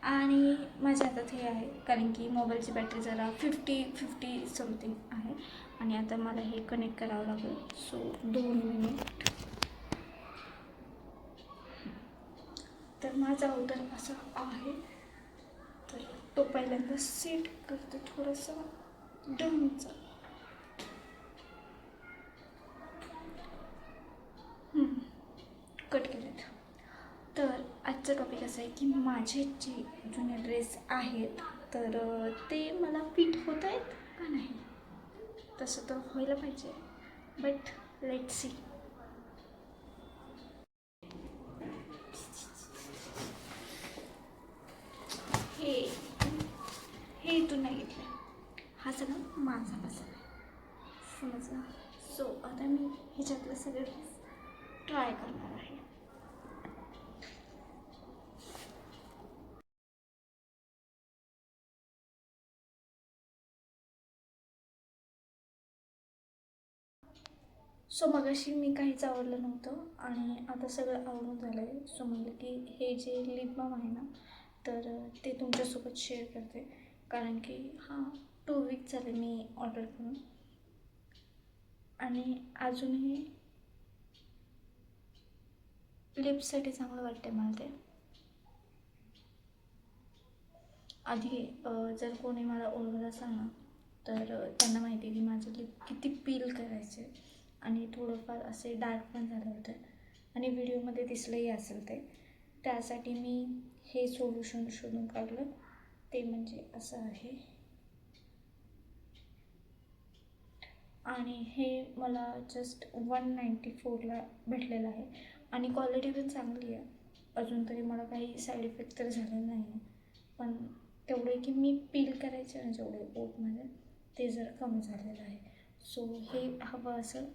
आणि माझ्या हातात हे आहे, कारण की मोबाईलची बॅटरी जरा 50 समथिंग आहे आणि आता मला हे कनेक्ट करावं लागेल. So 2 minute. तर माझा ऑर्डर असा आहे, तर तो पहिल्यांदा सेट करते थोडासा डनचा. कट केलेत. तर आजचा टॉपिक असा आहे की माझे जे जुने ड्रेस आहेत तर ते मला फिट होत आहेत का नाही. तसं तर व्हायला पाहिजे, बट लेट्स सी. हे इथून नाही घेतलं, हा सगळा माझा पसंत आहे, समजला. सो आता मी ह्याच्यातलं सगळे ड्रेस ट्राय करणार आहे. सो मगाशी मी काहीच आवडलं नव्हतं आणि आता सगळं आवडून झालं आहे. सो म्हणलं की हे जे लिप बाम आहे ना, तर ते तुमच्यासोबत शेअर करते, कारण की हां 2 वीक झाले मी ऑर्डर करून आणि अजूनही लिप्ससाठी चांगलं वाटते मला ते. आधी जर कोणी मला ओळखत असाल ना, तर त्यांना माहिती आहे की माझं लिप किती पील करायचे आणि थोडंफार असे डार्क पण झाले होते आणि व्हिडिओमध्ये दिसलंही असेल ते. त्यासाठी मी हे सोल्युशन शोधून काढलं, ते म्हणजे असं आहे. आणि हे मला जस्ट 194ला भेटलेलं आहे आणि क्वालिटी पण चांगली आहे. अजून तरी मला काही साईड इफेक्ट तर झालेला नाही आहे, पण तेवढे की मी पील करायचे ना जेवढे ओठमध्ये ते जर कमी झालेलं आहे. सो हे हवं असेल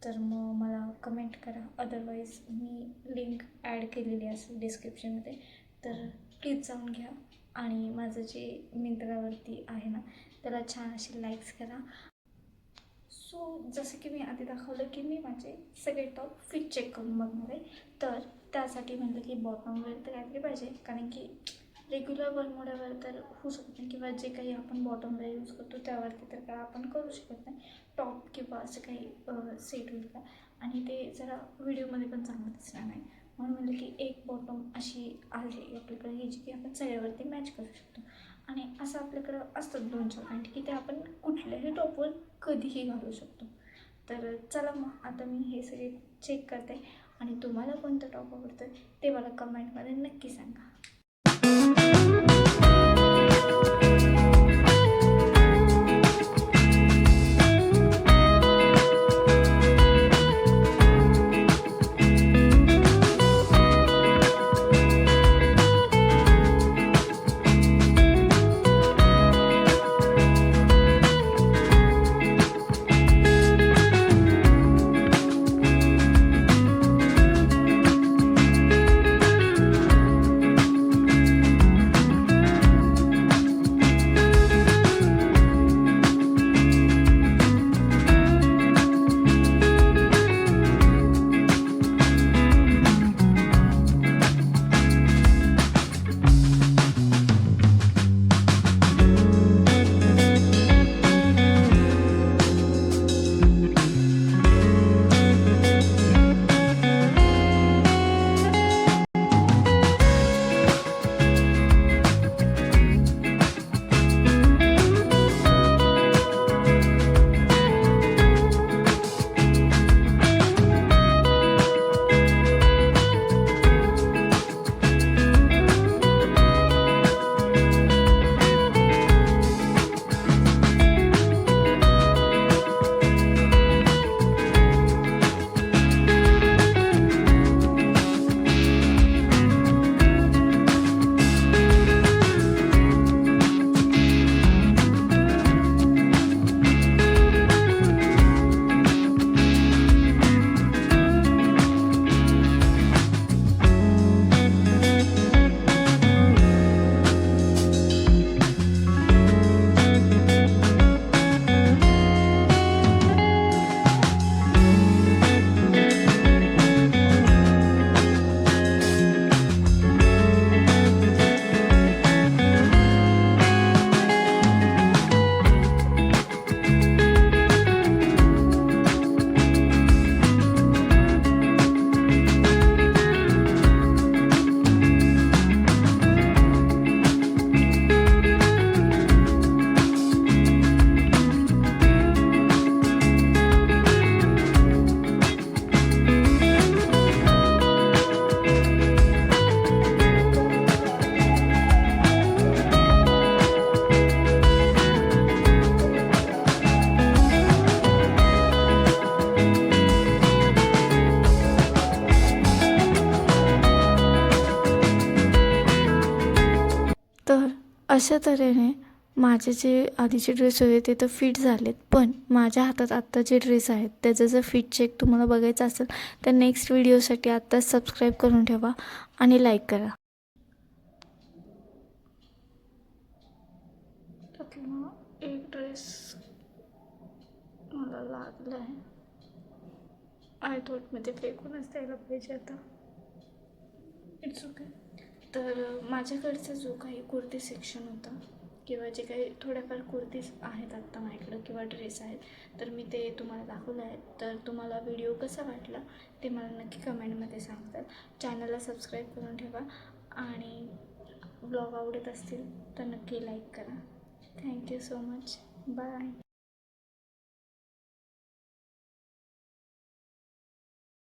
तर मग मला कमेंट करा, अदरवाईज मी लिंक ॲड केलेली असेल डिस्क्रिप्शनमध्ये, तर प्लीज जाऊन घ्या. आणि माझं जे मिंत्रावरती आहे ना त्याला छान असे लाईक्स करा. सो जसं की मी आधी दाखवलं की मी माझे सगळे टॉप फिट चेक करून बघणार आहे, तर त्यासाठी म्हटलं की बॉटम वेअर तर काहीतरी पाहिजे, कारण की रेग्युलर बनवण्यावर तर होऊ शकत नाही, किंवा जे काही आपण बॉटम वेअर यूज करतो त्यावरती तर काय आपण करू शकत नाही. टॉप किंवा असं काही सेट होईल का, आणि ते जरा व्हिडिओमध्ये पण चांगलं दिसणार नाही. म्हणून म्हणलं की एक बॉटम अशी आहे आपल्याकडे ही जी की आपण सगळ्यावरती मॅच करू शकतो. आणि असं आपल्याकडं असतं 2-4 पॅन्ट की ते आपण कुठल्याही टॉपवर कधीही घालू शकतो. तर चला मग आता मी हे सगळे चेक करते आणि तुम्हाला कोणतं टॉप आवडतं ते मला कमेंटमध्ये नक्की सांगा. अशा तऱ्हेने माझे जे आधीचे ड्रेस होते ते तर फिट झालेत, पण माझ्या हातात आत्ता जे ड्रेस आहेत त्याचं जर फिट चेक तुम्हाला बघायचं असेल तर नेक्स्ट व्हिडिओसाठी आत्ताच सबस्क्राईब करून ठेवा आणि लाईक करा. त्यातला एक ड्रेस मला लागला आहे. आय थॉट मी ते फेकूनच द्यायला पाहिजे आता. It's okay. तर माझ्याकडचा जो काही कुर्ती सेक्शन होता किंवा जे काही थोड्याफार कुर्तीज आहेत आत्ता माझ्याकडं किंवा ड्रेस आहेत, तर मी ते तुम्हाला दाखवलं आहे. तर तुम्हाला व्हिडिओ कसा वाटला ते मला नक्की कमेंटमध्ये सांगताल. चॅनलला सबस्क्राईब करून ठेवा आणि ब्लॉग आवडत असतील तर नक्की लाईक करा. Thank you so much. बाय.